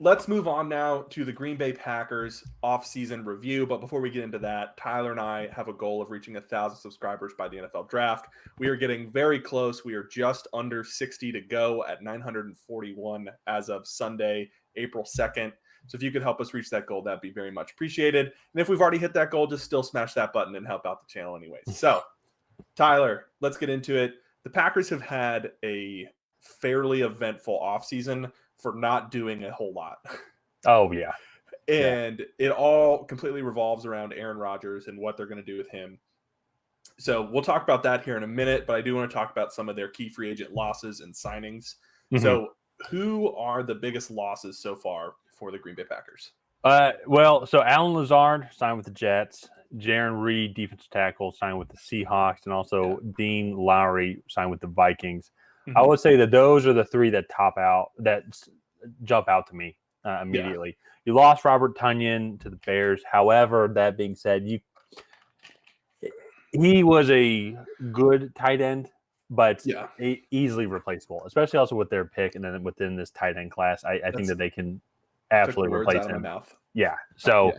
let's move on now to the Green Bay Packers offseason review. But before we get into that, Tyler and I have a goal of reaching 1,000 subscribers by the NFL draft. We are getting very close. We are just under 60 to go at 941 as of Sunday, April 2nd. So if you could help us reach that goal, that'd be very much appreciated. And if we've already hit that goal, just still smash that button and help out the channel anyways. So, Tyler, let's get into it. The Packers have had a fairly eventful offseason for not doing a whole lot. Oh, yeah. And it all completely revolves around Aaron Rodgers and what they're going to do with him. So we'll talk about that here in a minute, but I do want to talk about some of their key free agent losses and signings. Mm-hmm. So who are the biggest losses so far for the Green Bay Packers? So Alan Lazard signed with the Jets. Jaron Reed, defensive tackle, signed with the Seahawks, and also Dean Lowry signed with the Vikings. Mm-hmm. I would say that those are the three that jump out to me immediately. Yeah. You lost Robert Tonyan to the Bears. However, that being said, he was a good tight end, but easily replaceable, especially also with their pick and then within this tight end class. I think that they can absolutely replace him. Yeah. So,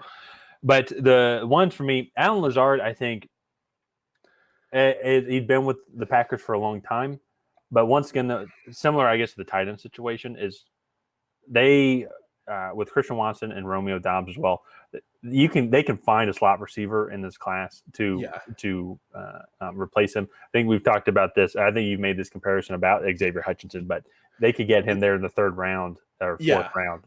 but the ones for me, Alan Lazard, I think he'd been with the Packers for a long time. But once again, similar, I guess, to the tight end situation is they, with Christian Watson and Romeo Doubs as well, they can find a slot receiver in this class to replace him. I think we've talked about this. I think you've made this comparison about Xavier Hutchinson, but they could get him there in the third round or fourth round.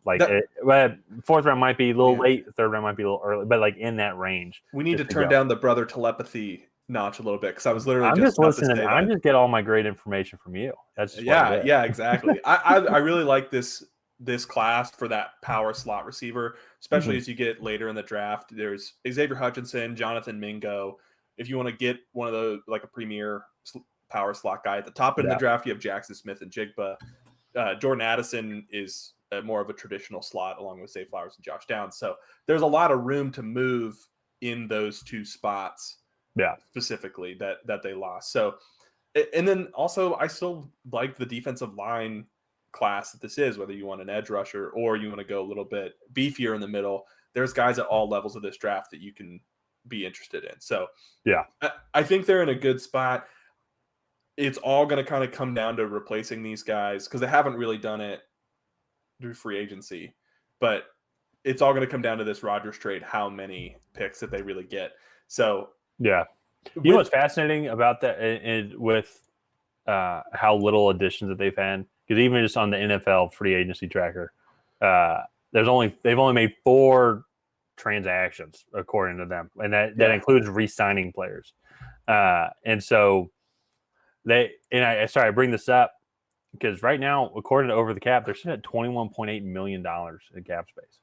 Fourth round might be a little late, third round might be a little early, but like in that range. We need to turn down the brother telepathy notch a little bit because I was literally just listening. I just get all my great information from you. That's just exactly. I really like this class for that power slot receiver, especially as you get later in the draft. There's Xavier Hutchinson, Jonathan Mingo. If you want to get one of those, like a premier power slot guy at the top in the draft, you have Jackson Smith and Jigba. Jordan Addison is more of a traditional slot along with Zay Flowers and Josh Downs. So there's a lot of room to move in those two spots. Specifically that they lost. So, and then also I still like the defensive line class that this is, whether you want an edge rusher or you want to go a little bit beefier in the middle. There's guys at all levels of this draft that you can be interested in. So I think they're in a good spot. It's all going to kind of come down to replacing these guys because they haven't really done it through free agency, but it's all going to come down to this Rodgers trade, how many picks that they really get. So, you know what's fascinating about that with how little additions that they've had? Because even just on the NFL free agency tracker, they've only made 4 transactions according to them, and that includes re-signing players. And so I bring this up because right now, according to Over the Cap, they're sitting at $21.8 million in cap space.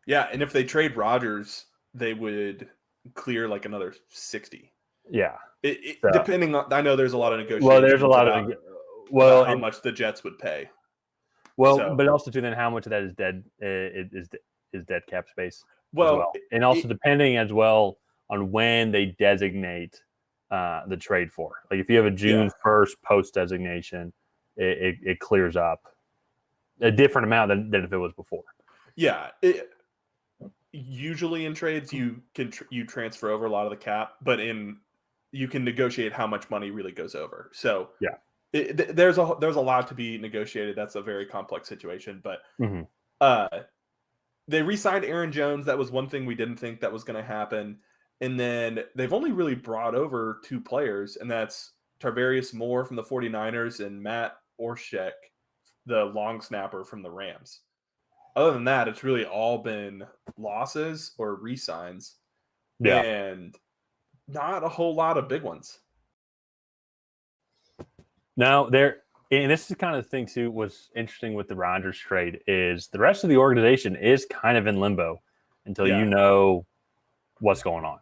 Yeah, and if they trade Rodgers, they would clear like another 60. Yeah. Depending on, I know there's a lot of negotiations. Well, there's a lot of how much the Jets would pay. Well, but also too, then how much of that is dead is dead cap space. Well. And also depending as well on when they designate the trade for. Like if you have a June 1st post designation, it clears up a different amount than if it was before. Yeah. Usually in trades you transfer over a lot of the cap, but you can negotiate how much money really goes over. So there's a lot to be negotiated. That's a very complex situation, but they re-signed Aaron Jones. That was one thing we didn't think that was going to happen. And then they've only really brought over 2 players, and that's Tarvarius Moore from the 49ers and Matt Orshek, the long snapper from the Rams. Other than that, it's really all been losses or re-signs. And not a whole lot of big ones. Now, and this is kind of the thing, too, was interesting with the Rodgers trade is the rest of the organization is kind of in limbo until you know what's going on.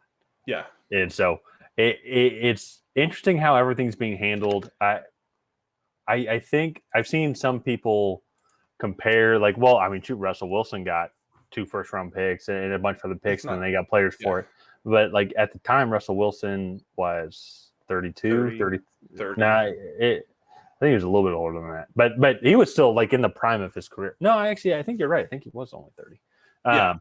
Yeah. And so it's interesting how everything's being handled. I think I've seen some people compare, like, Russell Wilson got 2 first-round picks and a bunch of other picks, and then they got players for it. But, like, at the time, Russell Wilson was 32, 30. Now, think he was a little bit older than that, but he was still like in the prime of his career. No, actually, I think you're right. I think he was only 30. Yeah.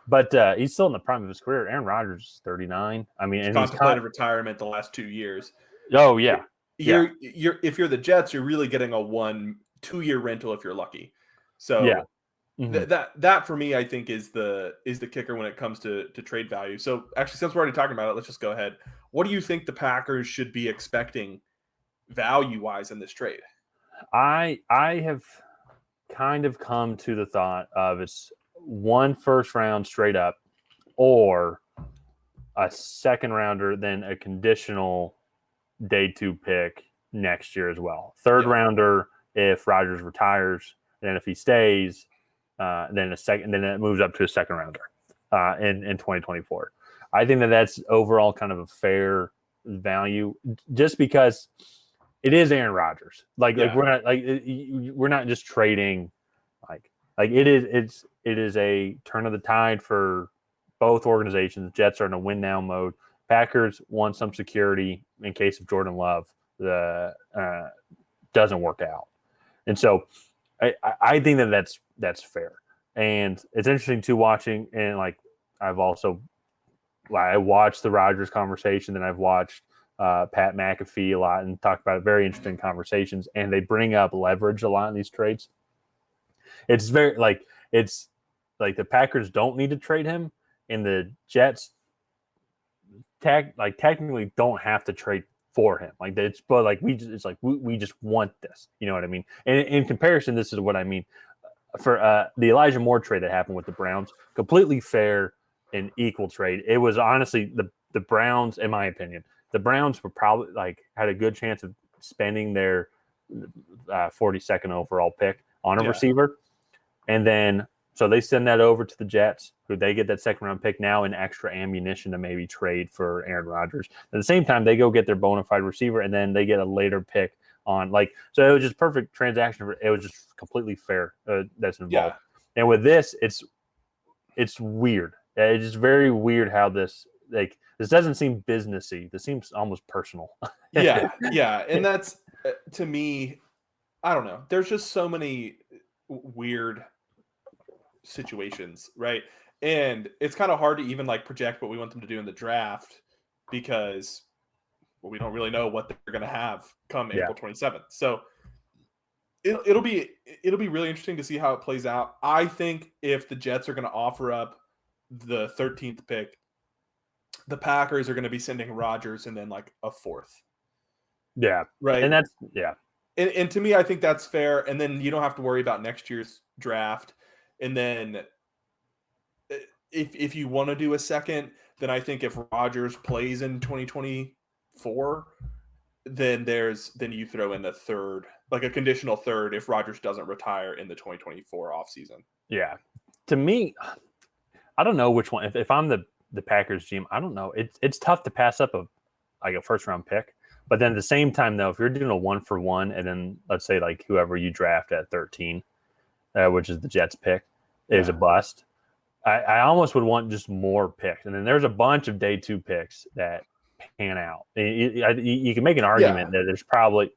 But he's still in the prime of his career. Aaron Rodgers is 39. I mean, He's and contemplated retirement the last 2 years. Oh yeah, You're if you're the Jets, you're really getting a 2-year rental if you're lucky. So that for me, I think is the kicker when it comes to trade value. So actually, since we're already talking about it, let's just go ahead. What do you think the Packers should be expecting value wise in this trade? I have kind of come to the thought of it's 1 first round straight up, or a second rounder, then a conditional day 2 pick next year as well. Third rounder if Rodgers retires, and if he stays, then it moves up to a second rounder in 2024. I think that's overall kind of a fair value, just because it is Aaron Rodgers. Like we're not just trading like it is a turn of the tide for both organizations. Jets are in a win now mode. Packers want some security in case of Jordan Love doesn't work out, and so I think that's fair. And it's interesting too watching, and like I watched the Rodgers conversation, then I've watched Pat McAfee a lot and talked about very interesting conversations, and they bring up leverage a lot in these trades. It's very it's like the Packers don't need to trade him, and the Jets technically don't have to trade for him. We just want this. You know what I mean? And in comparison, this is what I mean. For the Elijah Moore trade that happened with the Browns, completely fair and equal trade. It was honestly the Browns, in my opinion, the Browns were probably had a good chance of spending their 42nd overall pick on a receiver. And then, so they send that over to the Jets, who they get that second round pick now and extra ammunition to maybe trade for Aaron Rodgers. At the same time, they go get their bona fide receiver, and then they get a later pick on so it was just perfect transaction. It was just completely fair that's involved. Yeah. And with this, it's weird. It's just very weird how this doesn't seem businessy. This seems almost personal. Yeah. And that's, to me, I don't know. There's just so many weird situations, right? And it's kind of hard to even project what we want them to do in the draft, because we don't really know what they're going to have come April 27th. So it'll be really interesting to see how it plays out. I think if the Jets are going to offer up the 13th pick, the Packers are going to be sending Rodgers and then a 4th. Yeah. Right. And that's, And to me, I think that's fair. And then you don't have to worry about next year's draft. And then if you want to do a second, then I think if Rodgers plays in 2024, then you throw in a third, a conditional third, if Rodgers doesn't retire in the 2024 offseason. Yeah. To me, I don't know which one. If I'm the Packers GM, I don't know. It's tough to pass up a first round pick. But then at the same time, though, if you're doing a 1-for-1, and then let's say whoever you draft at 13, which is the Jets pick, is a bust, I almost would want just more picks. And then there's a bunch of day 2 picks that pan out. You can make an argument that there's probably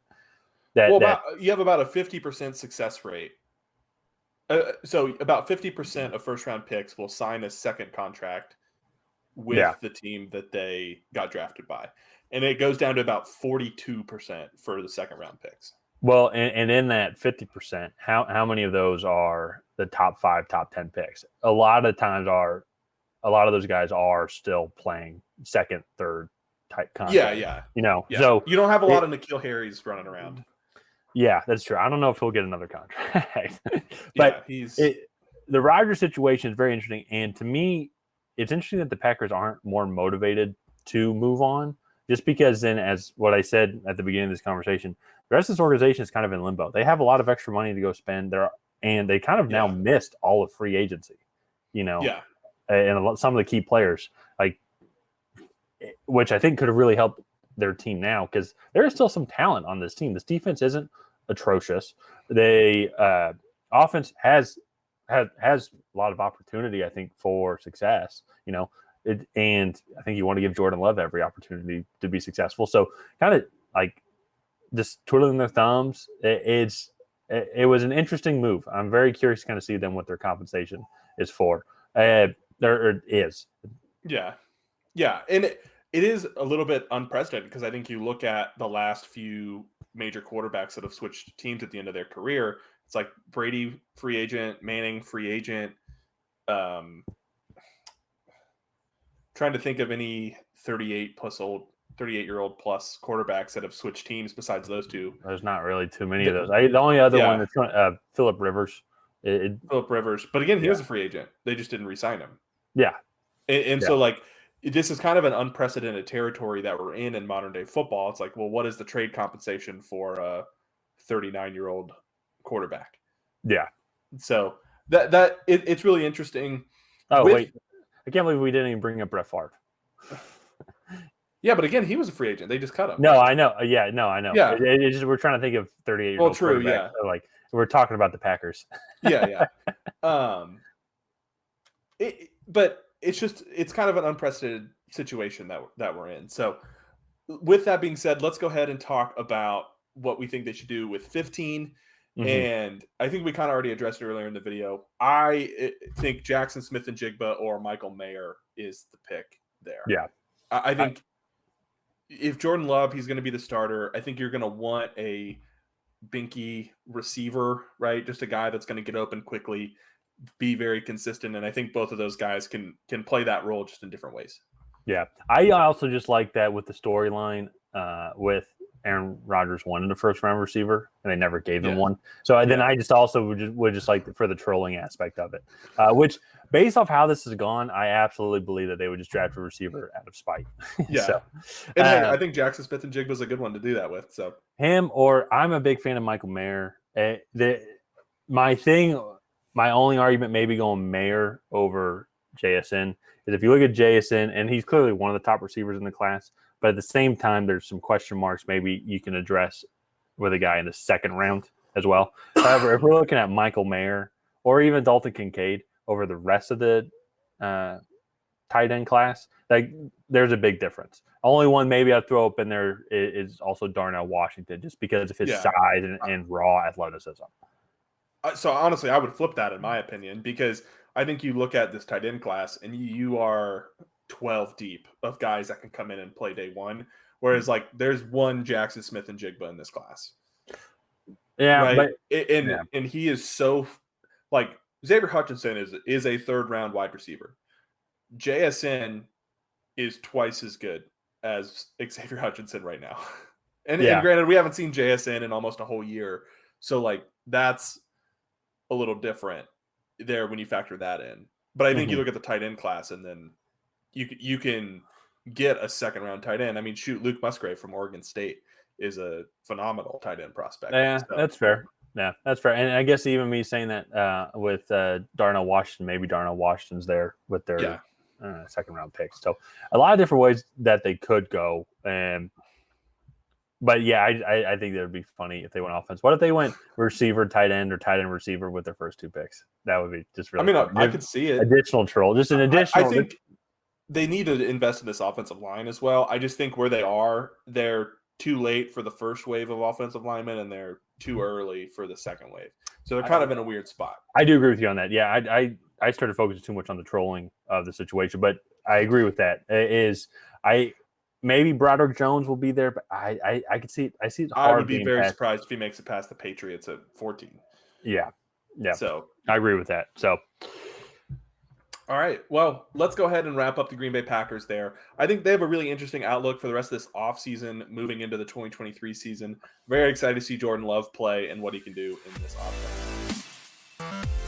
you have about a 50% success rate. So about 50% of first round picks will sign a second contract with the team that they got drafted by. And it goes down to about 42% for the second round picks. Well, and in that 50%, how many of those are the top 5, top 10 picks? A lot of those guys are still playing second, third type contract. Yeah. So you don't have a lot of N'Keal Harrys running around. Yeah, that's true. I don't know if he'll get another contract. But the Rodgers situation is very interesting. And to me, it's interesting that the Packers aren't more motivated to move on, just because then, as what I said at the beginning of this conversation, the rest of this organization is kind of in limbo. They have a lot of extra money to go spend there, and they kind of now missed all of free agency, and some of the key players, which I think could have really helped their team now, because there is still some talent on this team. This defense isn't atrocious. They offense has a lot of opportunity, I think, for success. And I think you want to give Jordan Love every opportunity to be successful. So kind of just twiddling their thumbs. It was an interesting move. I'm very curious to kind of see them what their compensation is for. There is. Yeah. Yeah. And it is a little bit unprecedented because I think you look at the last few major quarterbacks that have switched teams at the end of their career. It's like Brady, free agent, Manning, free agent. Trying to think of any 38-year-old plus quarterbacks that have switched teams besides those two. There's not really too many of those. The only other one that's Phillip Rivers. Phillip Rivers. But again, he was a free agent. They just didn't re-sign him. Yeah. And so, like, this is kind of an unprecedented territory that we're in modern day football. It's like, well, what is the trade compensation for a 39-year-old quarterback? Yeah. So it's really interesting. Oh, wait. I can't believe we didn't even bring up Brett Favre. Yeah, but again, he was a free agent. They just cut him. No, I know. Yeah, no, I know. Yeah. It's just we're trying to think of 38-year-old well, true, yeah. So, like, we're talking about the Packers. Yeah. But it's kind of an unprecedented situation that we're in. So with that being said, let's go ahead and talk about what we think they should do with 15. Mm-hmm. And I think we kind of already addressed it earlier in the video. I think Jackson Smith-Njigba or Michael Mayer is the pick there. Yeah. I think if Jordan Love, he's going to be the starter. I think you're going to want a binky receiver, right? Just a guy that's going to get open quickly, be very consistent. And I think both of those guys can play that role just in different ways. Yeah. I also just like that with the storyline with Aaron Rodgers wanted a first-round receiver, and they never gave him one. So then I just also would just like for the trolling aspect of it, which based off how this has gone, I absolutely believe that they would just draft a receiver out of spite. Yeah. So, and hey, I think Jackson Smith-Njigba is a good one to do that with. So him, or I'm a big fan of Michael Mayer. My only argument maybe going Mayer over JSN is if you look at JSN, and he's clearly one of the top receivers in the class, but at the same time, there's some question marks maybe you can address with a guy in the second round as well. However, if we're looking at Michael Mayer or even Dalton Kincaid over the rest of the tight end class, like there's a big difference. Only one maybe I'd throw up in there is also Darnell Washington, just because of his size and raw athleticism. So honestly, I would flip that in my opinion, because I think you look at this tight end class and you are 12 deep of guys that can come in and play day one. Whereas like there's one Jackson Smith-Njigba in this class. Yeah. Right. And he is so like Xavier Hutchinson is a third round wide receiver. JSN is twice as good as Xavier Hutchinson right now. And granted, we haven't seen JSN in almost a whole year. So like that's a little different there when you factor that in. But I think you look at the tight end class and then you can get a second round tight end. I mean, shoot, Luke Musgrave from Oregon State is a phenomenal tight end prospect. Yeah, so. That's fair. Yeah, that's fair. And I guess even me saying that with Darnell Washington, maybe Darnell Washington's there with their second round picks. So a lot of different ways that they could go. But yeah, I think that would be funny if they went offense. What if they went receiver, tight end, or tight end receiver with their first two picks? That would be just really fun. I could see it. Additional troll. Just an additional. I think they need to invest in this offensive line as well. I just think where they are, they're too late for the first wave of offensive linemen, and they're too early for the second wave. So they're kind of in a weird spot. I do agree with you on that. Yeah, I started focusing too much on the trolling of the situation, but I agree with that. Maybe Broderick Jones will be there, but I could see it. I see it hard. I would be very surprised if he makes it past the Patriots at 14. Yeah. So I agree with that. So. All right. Well, let's go ahead and wrap up the Green Bay Packers there. I think they have a really interesting outlook for the rest of this offseason moving into the 2023 season. Very excited to see Jordan Love play and what he can do in this offense.